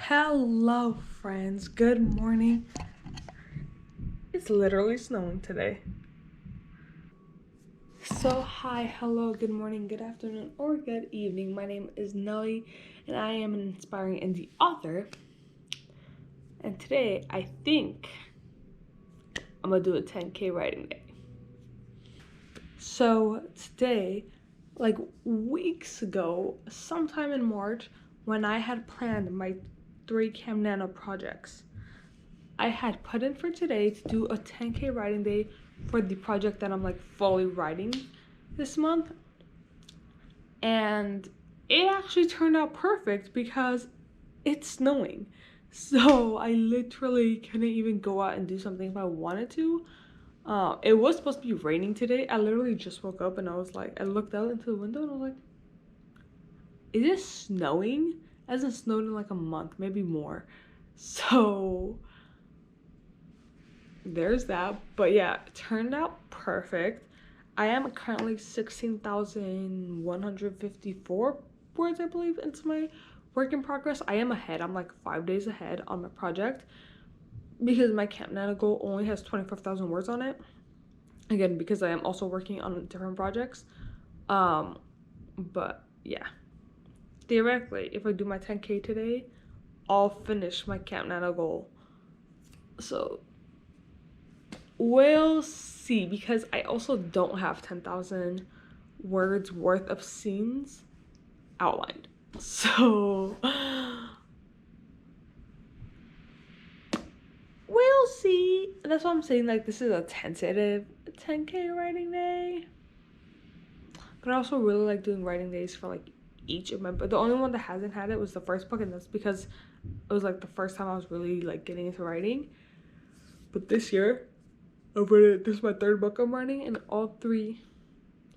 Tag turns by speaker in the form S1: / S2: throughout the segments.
S1: Hello, friends. Good morning. It's literally snowing today. So, hi, hello, good morning, good afternoon, or good evening. My name is Nelly, and I am an inspiring indie author. And today, I think I'm gonna do a 10K writing day. So, today, like weeks ago, sometime in March, when I had planned my 3 Camp Nano projects, I had put in for today to do a 10K writing day for the project that I'm like fully writing this month. And it actually turned out perfect because it's snowing. So I literally couldn't even go out and do something if I wanted to. It was supposed to be raining today. I literally just woke up and I was like, I looked out into the window and I was like, is it snowing? It hasn't snowed in like a month, maybe more. So there's that. But yeah, it turned out perfect. I am currently 16,154 words, I believe, into my work in progress. I am ahead. I'm like 5 days ahead on my project because my Camp Nano goal only has 25,000 words on it. Again, because I am also working on different projects. But yeah, theoretically, if I do my 10K today, I'll finish my Camp Nano goal. So we'll see, because I also don't have 10,000 words worth of scenes outlined. So we'll see. That's why I'm saying like this is a tentative 10K writing day. But I also really like doing writing days for like each of my, but the only one that hasn't had it was the first book, and that's because it was like the first time I was really like getting into writing. But this year, this is my third book I'm writing, and all three,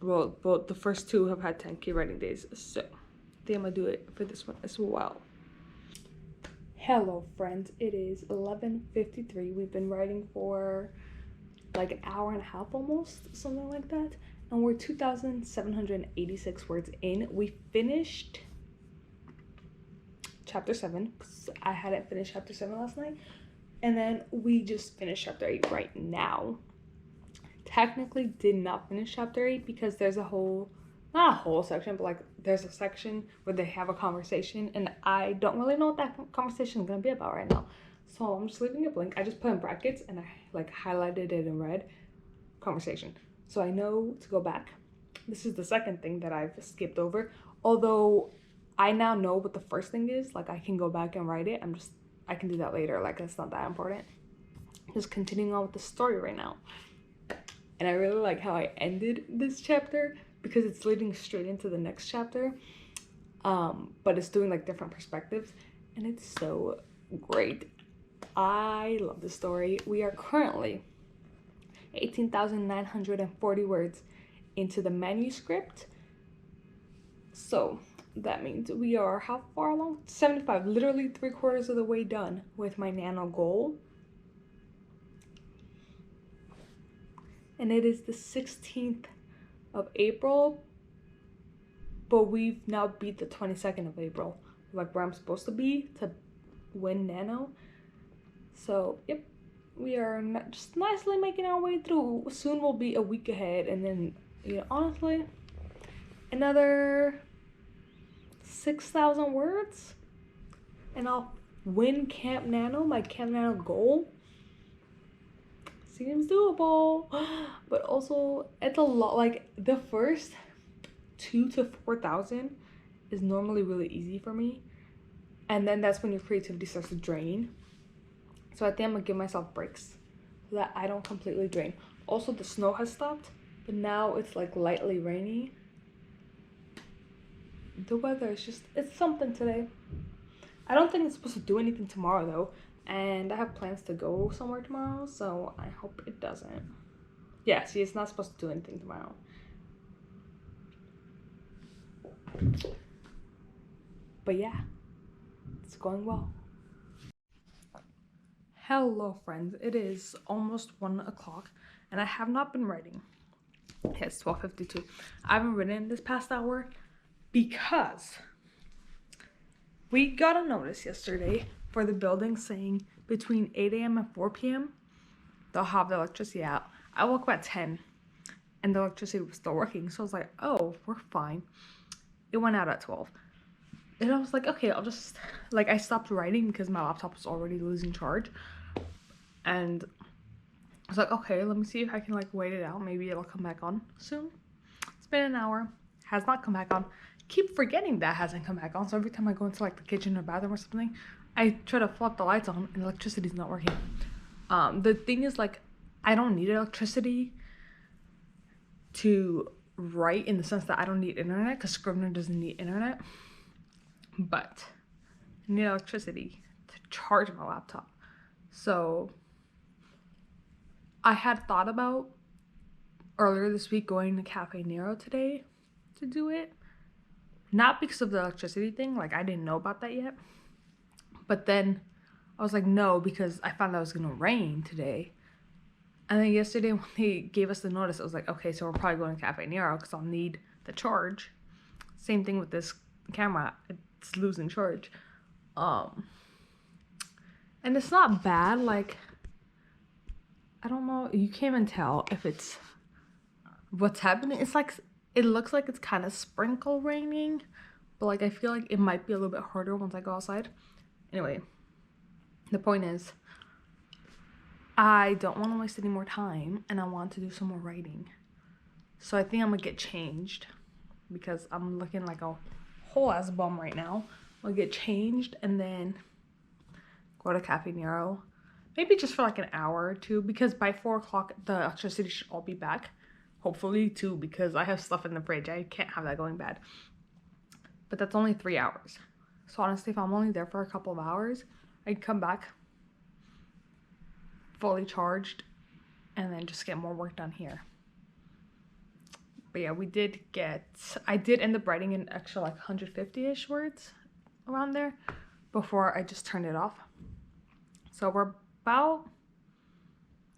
S1: well, the first two have had 10K writing days. So I think I'm gonna do it for this one as well. Hello, friends. It is 11:53. We've been writing for like an hour and a half almost, something like that. And we're 2,786 words in. We finished chapter 7. I hadn't finished chapter 7 last night. And then we just finished chapter 8 right now. Technically did not finish chapter 8 because there's a whole, not a whole section, but like there's a section where they have a conversation, and I don't really know what that conversation is gonna be about right now. So I'm just leaving it blank. I just put in brackets and I like highlighted it in red, conversation. So I know to go back. This is the second thing that I've skipped over. Although I now know what the first thing is, like I can go back and write it. I can do that later. Like it's not that important. Just continuing on with the story right now. And I really like how I ended this chapter because it's leading straight into the next chapter. But it's doing like different perspectives, and it's so great. I love the story. We are currently 18,940 words into the manuscript. So that means we are how far along? 75, literally 3/4 of the way done with my nano goal. And it is the 16th of April, but we've now beat the 22nd of April, like where I'm supposed to be to win nano. So yep, we are just nicely making our way through. Soon we'll be a week ahead, and then, you know, honestly, another 6,000 words and I'll win Camp Nano, my Camp Nano goal. Seems doable. But also it's a lot. Like the first 2,000 to 4,000 is normally really easy for me, and then that's when your creativity starts to drain. So I think I'm gonna give myself breaks so that I don't completely drain. Also, the snow has stopped, but now it's like lightly rainy. The weather is just, it's something today. I don't think it's supposed to do anything tomorrow though, and I have plans to go somewhere tomorrow, so I hope it doesn't. Yeah, see, it's not supposed to do anything tomorrow. But yeah, it's going well. Hello, friends. It is almost 1 o'clock, and I have not been writing. It's 12:52. I haven't written this past hour because We got a notice yesterday for the building saying between 8 a.m. and 4 p.m. they'll have the electricity out. I woke up at 10 and the electricity was still working. So I was like, oh, we're fine. It went out at 12. And I was like, okay, I'll just, like, I stopped writing because my laptop was already losing charge. And I was like, okay, let me see if I can, like, wait it out. Maybe it'll come back on soon. It's been an hour. Has not come back on. Keep forgetting that hasn't come back on. So every time I go into, like, the kitchen or bathroom or something, I try to flip the lights on and electricity's not working. The thing is, like, I don't need electricity to write, in the sense that I don't need internet, because Scrivener doesn't need internet. But I need electricity to charge my laptop. So I had thought about earlier this week going to Cafe Nero today to do it. Not because of the electricity thing, like I didn't know about that yet. But then I was like, no, because I found out it was gonna rain today. And then yesterday when they gave us the notice, I was like, okay, so we're probably going to Cafe Nero because I'll need the charge. Same thing with this camera, it's losing charge. And it's not bad, like, I don't know, you can't even tell if it's what's happening. It's like, it looks like it's kind of sprinkle raining, but like I feel like it might be a little bit harder once I go outside. Anyway, the point is, I don't want to waste any more time and I want to do some more writing. So I think I'm gonna get changed because I'm looking like a whole ass bum right now. I'll get changed and then go to Cafe Nero. Maybe just for like an hour or two, because by 4 o'clock the electricity should all be back. Hopefully too, because I have stuff in the fridge. I can't have that going bad. But that's only 3 hours. So honestly, if I'm only there for a couple of hours, I'd come back fully charged and then just get more work done here. But yeah, I did end up writing an extra like 150-ish words around there before I just turned it off. So we're about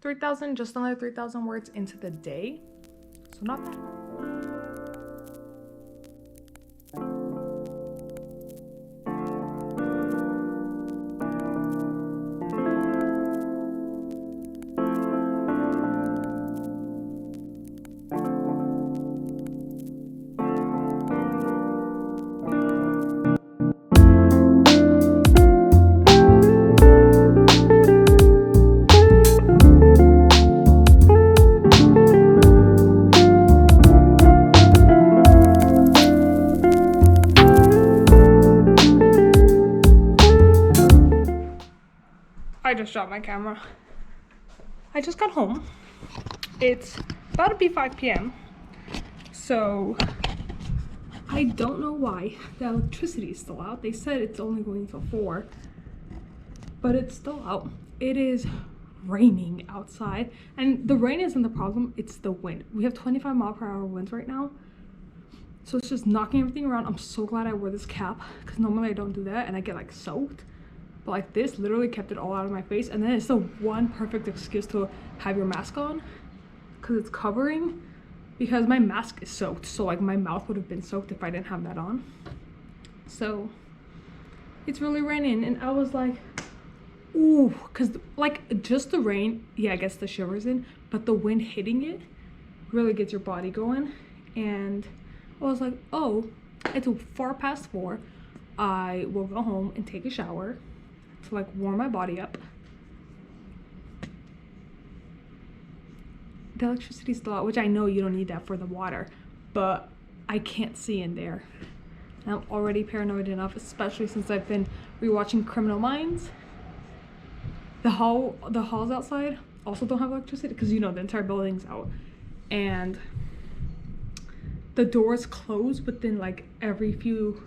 S1: 3,000, just under 3,000 words into the day. So not bad. I just dropped my camera. I just got home. It's about to be 5 p.m. So I don't know why the electricity is still out. They said it's only going till 4, but it's still out. It is raining outside, and the rain isn't the problem, it's the wind. We have 25-mile-per-hour winds right now, so it's just knocking everything around. I'm so glad I wore this cap, because normally I don't do that and I get like soaked. But like this literally kept it all out of my face, and then it's the one perfect excuse to have your mask on because it's covering, because my mask is soaked, so like my mouth would have been soaked if I didn't have that on. So it's really raining, and I was like, ooh, because like just the rain, yeah, gets the shivers in, but the wind hitting it really gets your body going. And I was like, oh, it's far past 4. I will go home and take a shower to like warm my body up. The electricity's still out, which I know you don't need that for the water, but I can't see in there. And I'm already paranoid enough, especially since I've been rewatching Criminal Minds. The halls outside also don't have electricity because, you know, the entire building's out. And the doors close, but then like every few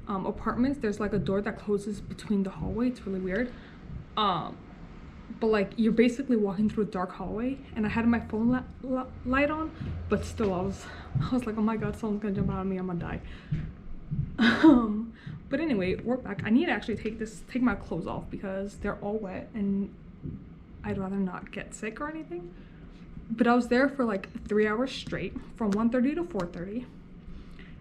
S1: apartments there's like a door that closes between the hallway. It's really weird. But like you're basically walking through a dark hallway, and I had my phone light on, but still I was like, oh my god, someone's gonna jump out of me, I'm gonna die. But anyway, we're back. I need to actually take my clothes off because they're all wet and I'd rather not get sick or anything. But I was there for like 3 hours straight, from 1:30 to 4:30.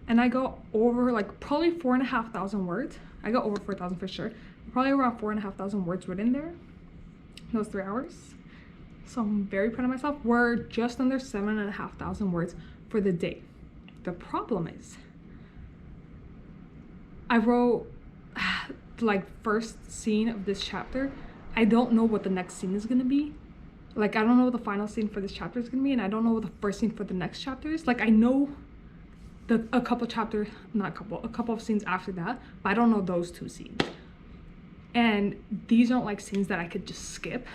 S1: And I go over like probably 4,500 words. I got over 4,000 for sure. Probably around 4,500 words written there in those 3 hours. So I'm very proud of myself. We're just under 7,500 words for the day. The problem is I wrote like first scene of this chapter. I don't know what the next scene is gonna be. Like, I don't know what the final scene for this chapter is gonna be, and I don't know what the first scene for the next chapter is. Like, I know a couple of scenes after that, but I don't know those 2 scenes. And these aren't like scenes that I could just skip.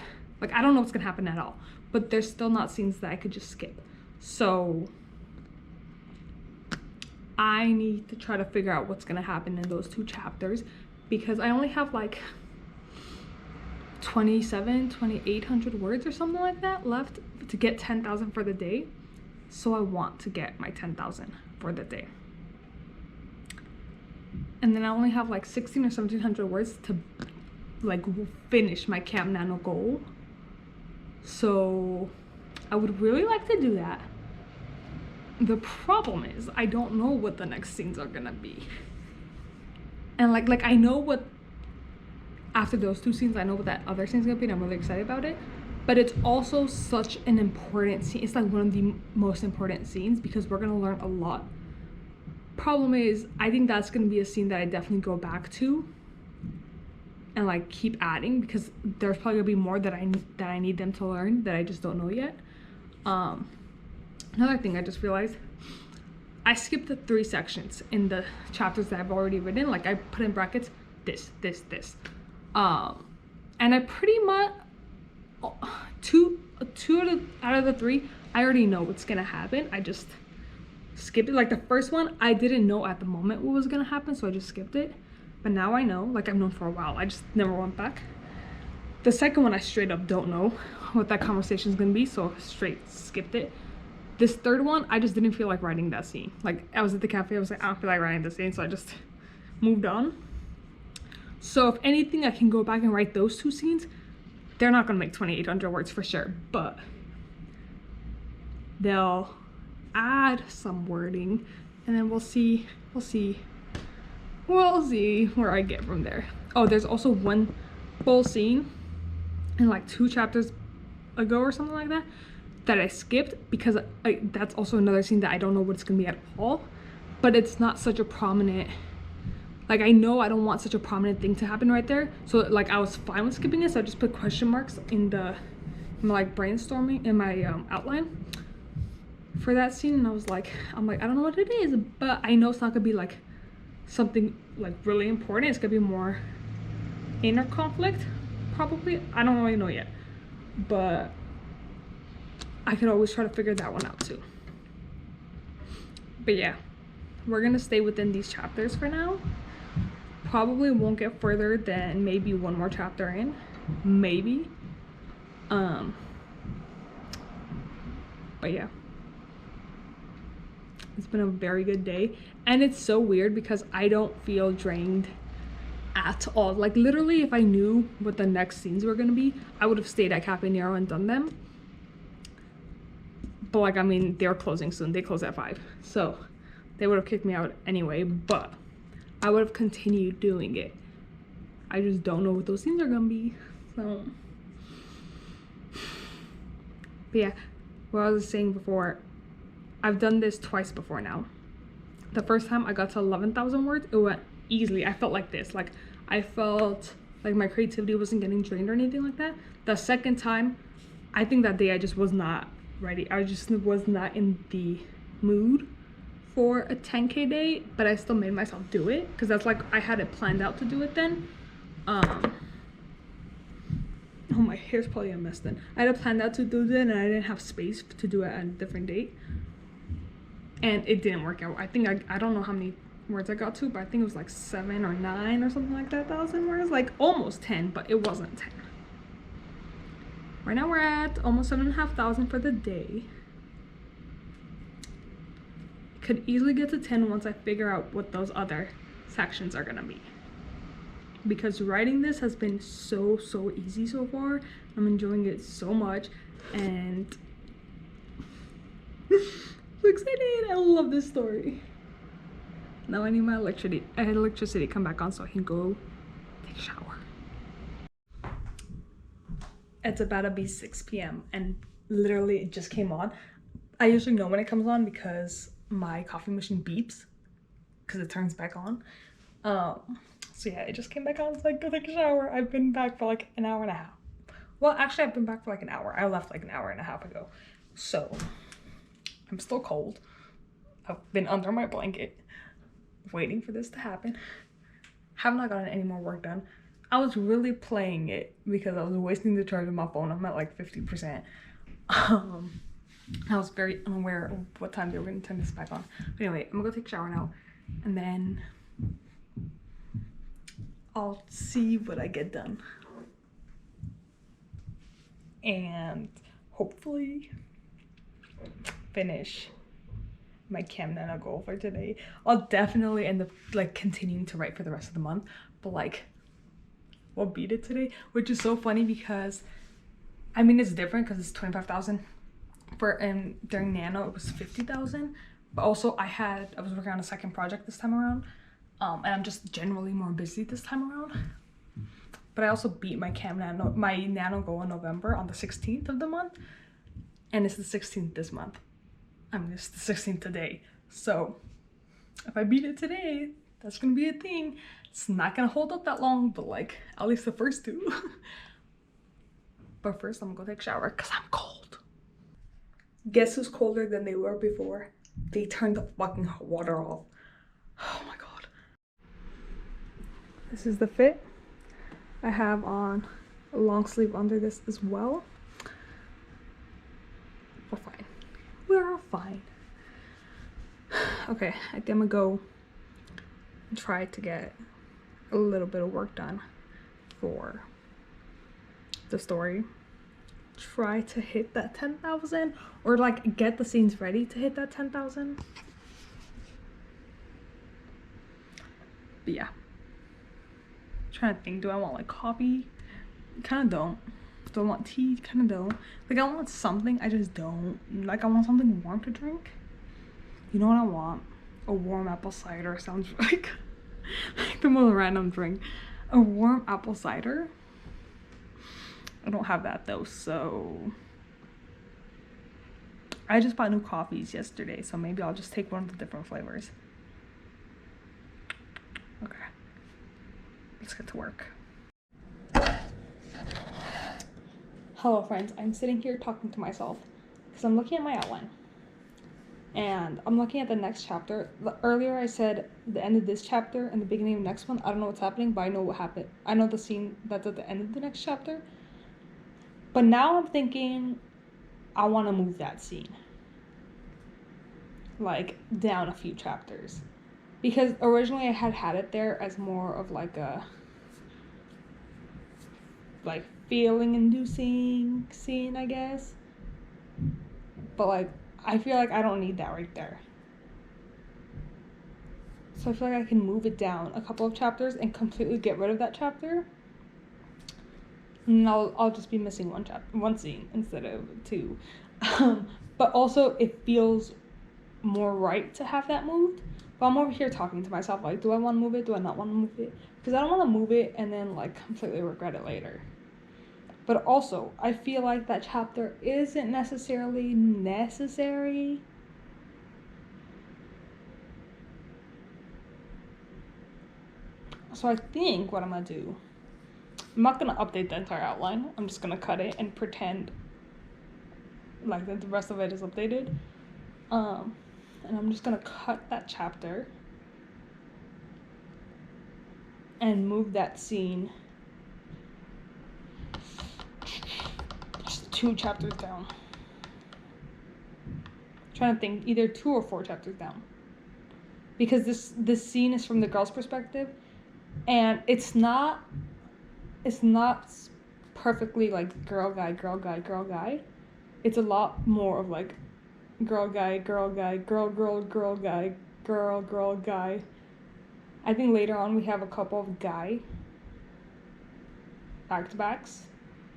S1: Like, I don't know what's gonna happen at all, but they're still not scenes that I could just skip. So I need to try to figure out what's gonna happen in those 2 chapters, because I only have like 2,800 words or something like that left to get 10,000 for the day. So I want to get my 10,000 for the day. And then I only have like 1,600 or 1,700 words to like finish my Camp Nano goal. So I would really like to do that. The problem is I don't know what the next scenes are gonna be. And like I know what, after those 2 scenes, I know what that other scene's gonna be, and I'm really excited about it. But it's also such an important scene. It's like one of the most important scenes because we're gonna learn a lot. Problem is, I think that's gonna be a scene that I definitely go back to and like keep adding, because there's probably gonna be more that I need them to learn that I just don't know yet. Another thing I just realized, I skipped the 3 sections in the chapters that I've already written. Like, I put in brackets this. And I pretty much two out of the 3 I already know what's gonna happen. I just skipped it. Like, the first one I didn't know at the moment what was gonna happen, so I just skipped it. But now I know. Like, I've known for a while, I just never went back. The second one I straight up don't know what that conversation is gonna be, so straight skipped it. This third one, I just didn't feel like writing that scene. Like, I was at the cafe, I was like, I don't feel like writing this scene, so I just moved on. So if anything, I can go back and write those 2 scenes. They're not gonna make 2,800 words for sure, but they'll add some wording, and then we'll see where I get from there. Oh, there's also one full scene in like 2 chapters ago or something like that I skipped, because that's also another scene that I don't know what it's gonna be at all, but it's not such a prominent, like, I know I don't want such a prominent thing to happen right there, so like I was fine with skipping it. So I just put question marks in my like brainstorming in my outline for that scene, and I'm like I don't know what it is, but I know it's not gonna be like something like really important. It's gonna be more inner conflict, probably. I don't really know yet, but I could always try to figure that one out too. But yeah, we're gonna stay within these chapters for now. Probably won't get further than maybe 1 more chapter in, maybe. But yeah, it's been a very good day, and it's so weird because I don't feel drained at all. Like, literally, if I knew what the next scenes were gonna be, I would have stayed at Cafe Nero and done them. But like, I mean, they're closing soon. They close at 5, so they would have kicked me out anyway, but I would have continued doing it. I just don't know what those scenes are gonna be, so. But yeah, what I was saying before, I've done this twice before now. The first time I got to 11,000 words, it went easily. I felt like this, like I felt like my creativity wasn't getting drained or anything like that. The second time, I think that day I just was not ready. I just was not in the mood for a 10K day, but I still made myself do it because that's like I had it planned out to do it then. Oh, my hair's probably a mess then. I had it planned out to do it, and I didn't have space to do it at a different date, and it didn't work out. I think I don't know how many words I got to, but I think it was like 7 or 9 or something like that thousand words, like almost 10, but it wasn't 10. Right now we're at almost 7,500 for the day. Could easily get to 10 once I figure out what those other sections are gonna be, because writing this has been so easy so far. I'm enjoying it so much, and I'm excited. I love this story. Now I need my electricity come back on so I can go take a shower. It's about to be 6 p.m. and literally it just came on. I usually know when it comes on because my coffee machine beeps because it turns back on. So yeah, it just came back on, so I go take a shower. I've been back for like an hour and a half. Well, actually I've been back for like an hour. I left like an hour and a half ago. So I'm still cold. I've been under my blanket waiting for this to happen. Have not gotten any more work done. I was really playing it because I was wasting the charge of my phone. I'm at like 50%. I was very unaware of what time they were going to turn this back on. But anyway, I'm gonna go take a shower now and then I'll see what I get done. And hopefully finish my Cam Nano goal for today. I'll definitely end up like continuing to write for the rest of the month, but like we'll beat it today, which is so funny because I mean it's different because it's 25,000 for during Nano it was 50,000, but also I was working on a second project this time around, and I'm just generally more busy this time around. But I also beat my Nano goal in November on the 16th of the month, and it's the 16th this month. I mean, it's the 16th today. So if I beat it today, that's gonna be a thing. It's not gonna hold up that long, but like at least the first two. But first I'm gonna go take a shower because I'm cold. Guess who's colder than they were before? They turned the fucking water off. Oh my god. This is the fit. I have on a long sleeve under this as well. We're fine. We're fine. Okay, I think I'm gonna go and try to get a little bit of work done for the story. Try to hit that 10,000 or like get the scenes ready to hit that 10,000. But yeah. Trying to think, do I want like coffee? Kind of don't. Do I want tea? Kind of don't. Like I want something, I just don't. Like I want something warm to drink. You know what I want? A warm apple cider. Sounds like the most random drink. A warm apple cider. I don't have that though, so I just bought new coffees yesterday, so maybe I'll just take one of the different flavors. Okay, let's get to work. Hello friends, I'm sitting here talking to myself because I'm looking at my outline and I'm looking at the next chapter. Earlier I said the end of this chapter and the beginning of the next one. I don't know what's happening, but I know what happened. I know the scene that's at the end of the next chapter. But now I'm thinking I want to move that scene like down a few chapters, because originally I had it there as more of like a like feeling inducing scene, I guess. But like I feel like I don't need that right there. So I feel like I can move it down a couple of chapters and completely get rid of that chapter. And I'll just be missing one scene instead of two. But also it feels more right to have that moved. But I'm over here talking to myself like, do I want to move it? Do I not want to move it? Because I don't want to move it and then like completely regret it later. But also, I feel like that chapter isn't necessarily necessary. So I think what I'm going to do, I'm not going to update the entire outline. I'm just going to cut it and pretend like that the rest of it is updated. And I'm just going to cut that chapter and move that scene just 2 chapters down. I'm trying to think, either 2 or 4 chapters down. Because this scene is from the girl's perspective, and it's not perfectly like girl guy. It's a lot more of like girl guy, girl guy, girl guy, girl guy. I think later on we have a couple of guy back-to-backs.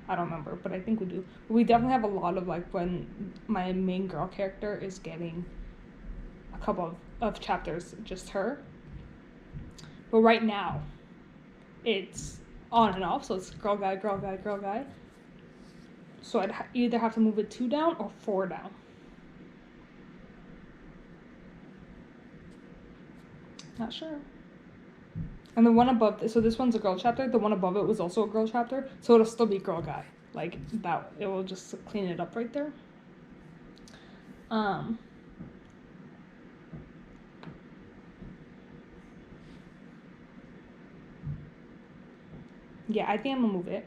S1: I don't remember, but I think we do. We definitely have a lot of like when my main girl character is getting a couple of chapters, just her. But right now, it's on and off, so it's girl, guy, girl, guy, girl, guy. So I'd either have to move it 2 down or 4 down. Not sure. And the one above, so this one's a girl chapter. The one above it was also a girl chapter, so it'll still be girl, guy. Like that, it will just clean it up right there. Yeah, I think I'm gonna move it.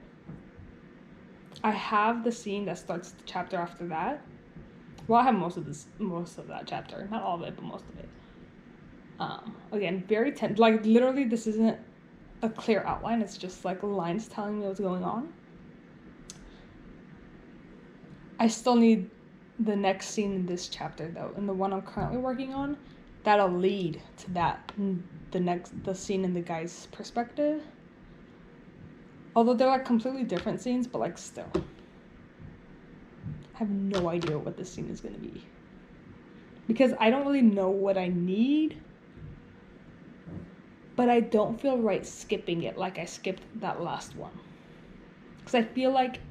S1: I have the scene that starts the chapter after that. Well, I have most of that chapter, not all of it, but most of it. Again, very tense. Like literally, this isn't a clear outline. It's just like lines telling me what's going on. I still need the next scene in this chapter though, and the one I'm currently working on, that'll lead to that. The scene in the guy's perspective. Although they're like completely different scenes, but like still. I have no idea what this scene is gonna be. Because I don't really know what I need. But I don't feel right skipping it like I skipped that last one. Because I feel like,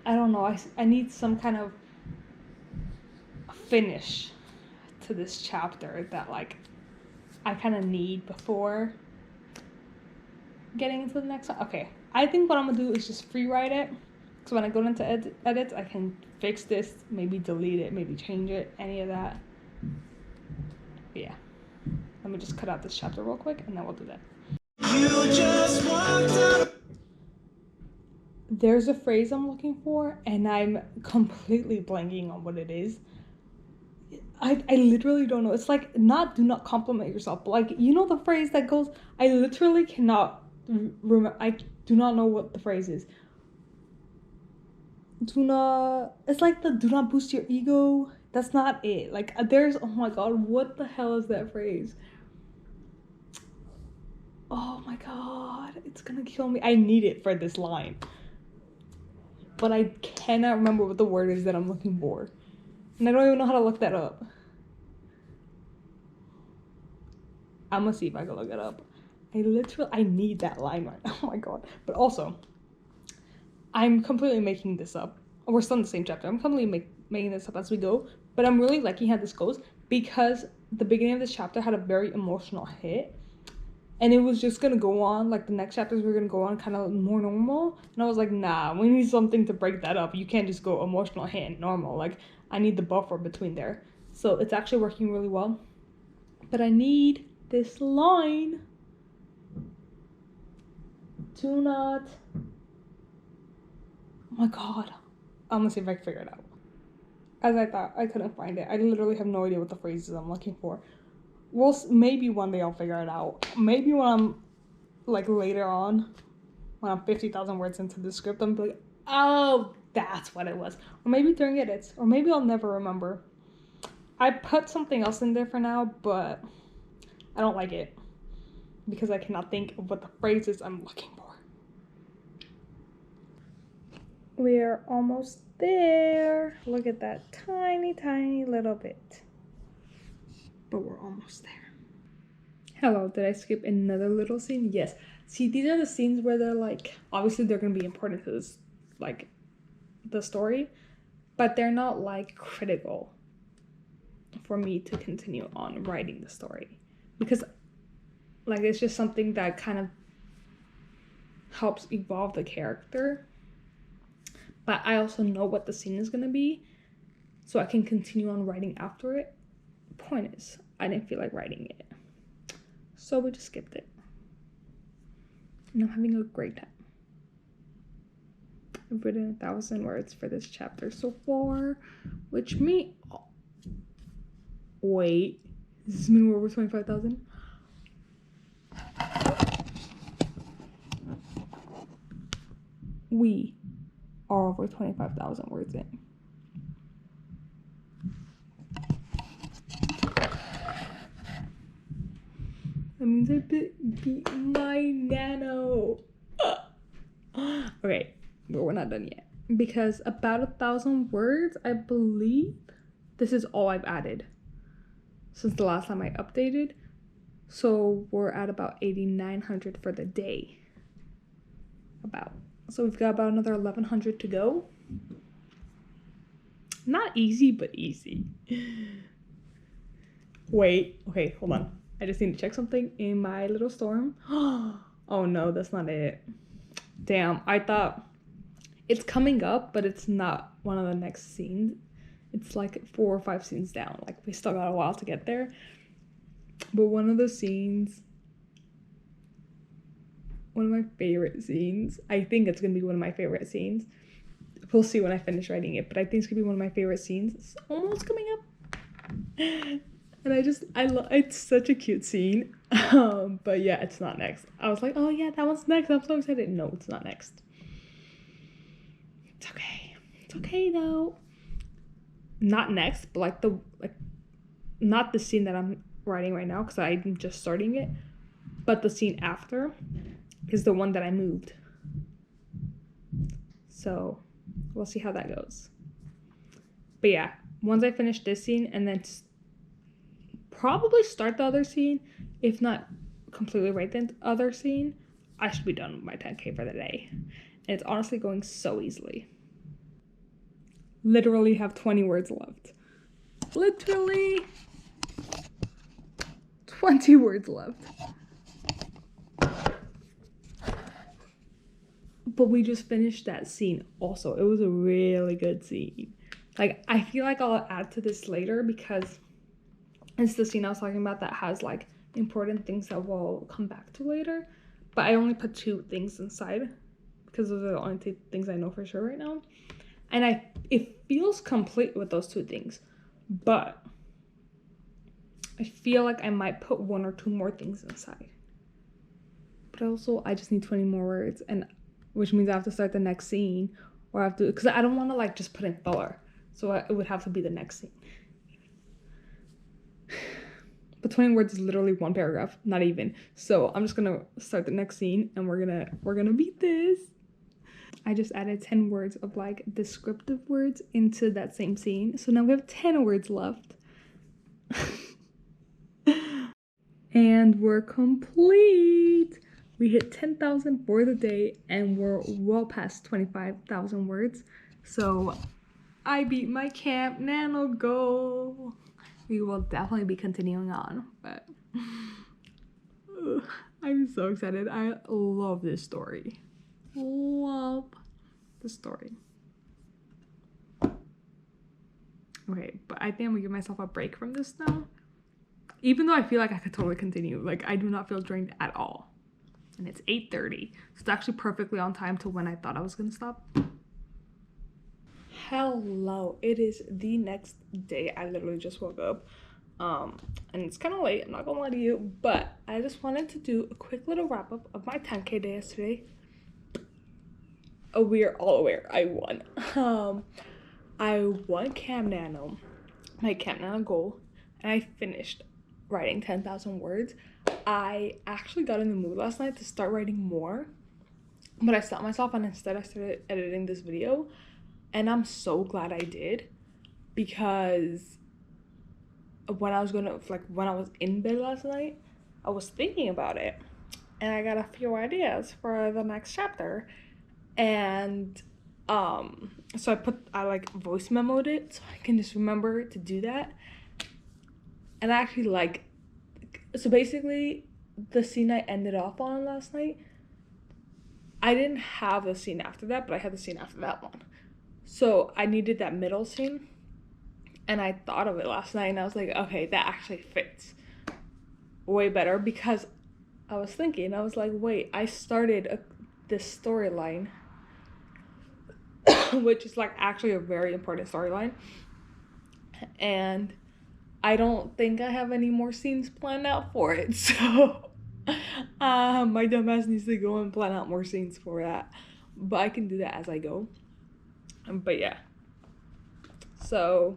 S1: I don't know, I need some kind of finish to this chapter that like I kind of need before getting into the next one. Okay, I think what I'm gonna do is just free write it. So when I go into edits, I can fix this, maybe delete it, maybe change it, any of that. But yeah. Let me just cut out this chapter real quick and then we'll do that. You just walked up. There's a phrase I'm looking for and I'm completely blanking on what it is. I literally don't know. It's like do not compliment yourself, but like, you know the phrase that goes, I literally cannot remember. I do not know what the phrase is. It's like the do not boost your ego. That's not it. Like there's, oh my god, what the hell is that phrase? Oh my god, it's gonna kill me. I need it for this line. But I cannot remember what the word is that I'm looking for. And I don't even know how to look that up. I'm gonna see if I can look it up. I need that line right now. Oh my god. But also, I'm completely making this up. We're still in the same chapter. I'm completely making this up as we go. But I'm really liking how this goes because the beginning of this chapter had a very emotional hit. And it was just gonna go on, like the next chapters were gonna go on kind of more normal. And I was like, nah, we need something to break that up. You can't just go emotional hit and normal. Like, I need the buffer between there. So it's actually working really well. But I need this line. Do not. Oh my god. I'm gonna see if I can figure it out. As I thought, I couldn't find it. I literally have no idea what the phrase is I'm looking for. Well, maybe one day I'll figure it out. Maybe when I'm, like, later on, when I'm 50,000 words into the script, I'm like, oh, that's what it was. Or maybe during edits. Or maybe I'll never remember. I put something else in there for now, but I don't like it. Because I cannot think of what the phrase is I'm looking for. We're almost there. Look at that tiny, tiny little bit. But we're almost there. Hello, did I skip another little scene? Yes. See, these are the scenes where they're like, obviously they're going to be important to this, like, the story, but they're not like critical for me to continue on writing the story. Because, like, it's just something that kind of helps evolve the character. But I also know what the scene is going to be, so I can continue on writing after it. Point is, I didn't feel like writing it, so we just skipped it, and I'm having a great time. I've written 1,000 words for this chapter so far, which means, wait, does this mean we're over 25,000? We are over 25,000 words in. That means I beat my NANO. Okay, but we're not done yet. Because about 1,000 words, I believe, this is all I've added since the last time I updated. So we're at about 8,900 for the day. So we've got about another 1,100 to go. Not easy, but easy. Wait, okay, hold on. I just need to check something in my little storm. Oh no, that's not it. Damn, I thought it's coming up, but it's not one of the next scenes. It's like 4 or 5 scenes down. Like, we still got a while to get there. But one of the scenes, one of my favorite scenes, I think it's gonna be one of my favorite scenes. We'll see when I finish writing it, but I think it's gonna be one of my favorite scenes. It's almost coming up. And I love, it's such a cute scene. But yeah, it's not next. I was like, oh yeah, that one's next. I'm so excited. No, it's not next. It's okay. It's okay though. Not next, but not the scene that I'm writing right now, because I'm just starting it, but the scene after is the one that I moved. So we'll see how that goes. But yeah, once I finish this scene and then probably start the other scene, if not completely write the other scene, I should be done with my 10K for the day. And it's honestly going so easily. Literally have 20 words left. Literally 20 words left. But we just finished that scene also. It was a really good scene. Like, I feel like I'll add to this later because it's the scene I was talking about that has like important things that we'll come back to later. But I only put 2 things inside because those are the only 2 things I know for sure right now. And it feels complete with those 2 things. But I feel like I might put 1 or 2 more things inside. But also, I just need 20 more words, and which means I have to start the next scene, or I have to, because I don't want to like just put in filler. So it would have to be the next scene. But 20 words is literally 1 paragraph, not even. So I'm just gonna start the next scene, and we're gonna beat this. I just added 10 words of like descriptive words into that same scene. So now we have 10 words left. And we're complete. We hit 10,000 for the day and we're well past 25,000 words. So I beat my Camp Nano goal. We will definitely be continuing on, but I'm so excited. I love this story. Love the story. Okay, but I think I'm gonna give myself a break from this now. Even though I feel like I could totally continue. Like, I do not feel drained at all. And it's 8:30. So it's actually perfectly on time to when I thought I was gonna stop. Hello. It is the next day. I literally just woke up. And it's kind of late. I'm not gonna lie to you. But I just wanted to do a quick little wrap up of my 10K day yesterday. Oh, we are all aware. I won. I won Camp Nano. My Camp Nano goal. And I finished writing 10,000 words. I actually got in the mood last night to start writing more, but I stopped myself and instead I started editing this video, and I'm so glad I did, because when I was in bed last night, I was thinking about it and I got a few ideas for the next chapter, and so I like voice memoed it so I can just remember to do that. And I actually so basically the scene I ended off on last night, I didn't have the scene after that, but I had the scene after that one. So I needed that middle scene, and I thought of it last night, and I was like, okay, that actually fits way better, because I was thinking, I was like, wait, I started this storyline, which is like actually a very important storyline, and I don't think I have any more scenes planned out for it, so my dumbass needs to go and plan out more scenes for that, but I can do that as I go. But yeah, so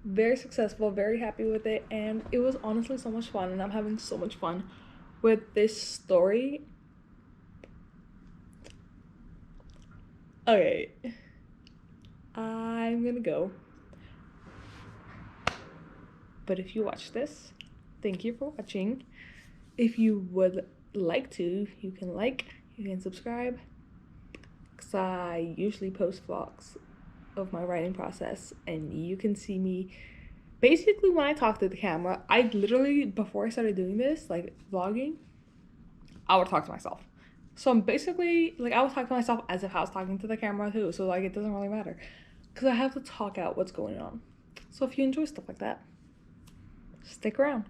S1: very successful, very happy with it, and it was honestly so much fun, and I'm having so much fun with this story. Okay, I'm gonna go. But if you watch this, thank you for watching. if you would like to, you can like, you can subscribe, because I usually post vlogs of my writing process, and you can see me basically when I talk to the camera. I literally, before I started doing this, like vlogging, I would talk to myself. So I'm basically, like, I would talk to myself as if I was talking to the camera too, so like it doesn't really matter, because I have to talk out what's going on. So if you enjoy stuff like that, stick around.